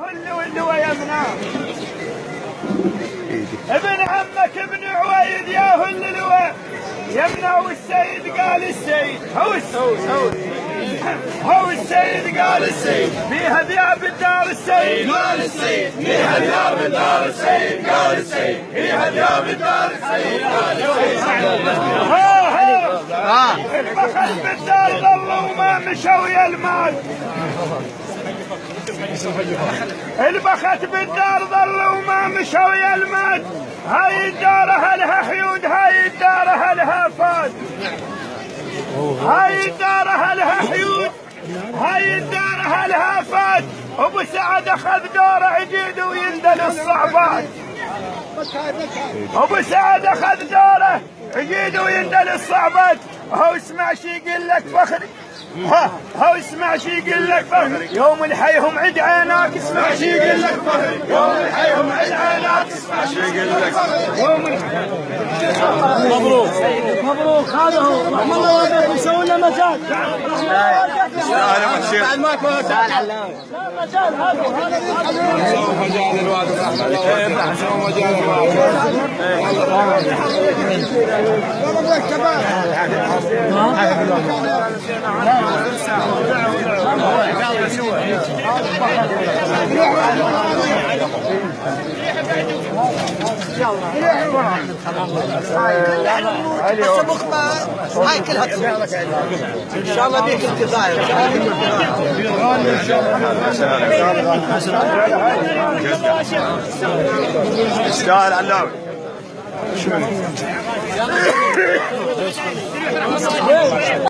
اللواء يمنع ابن عمك ابن عويد يا هو اللواء يمنع والسيد قال السيد هو السيد قال السيد فيها ذياب الدار السيد قال السيد فيها ذياب الدار السيد قال السيد فيها ذياب الدار السيد قال السيد البخت بالدار ظلوا وما مشوا يا المال البخت بالدار ظلوا وما مشوا يا المال هاي الدار اهلها حيود هاي الدار اهلها فاد هاي الدار اهلها حيود هاي الدار اهلها فاد ابو سعد اخذ دوره عجيد ويندل الصعبات ابو سعد اخذ دوره عجيد ويندل الصعبات هو اسمع شي يقول لك فخري هو اسمع شي يقول لك فخري يوم الحيهم عد عيناك اسمع شي يقول لك فخري يوم الحيهم عد عيناك اسمع شي يقول لك فخري يوم مبروك مبروك هذا هو رحم الله والديك يسوي لنا مجال بعد ما كنت مجال هذا مجال الوالد احسن مجال هاي كلها ان شاء الله بيك الجزائر اشتغل علاوي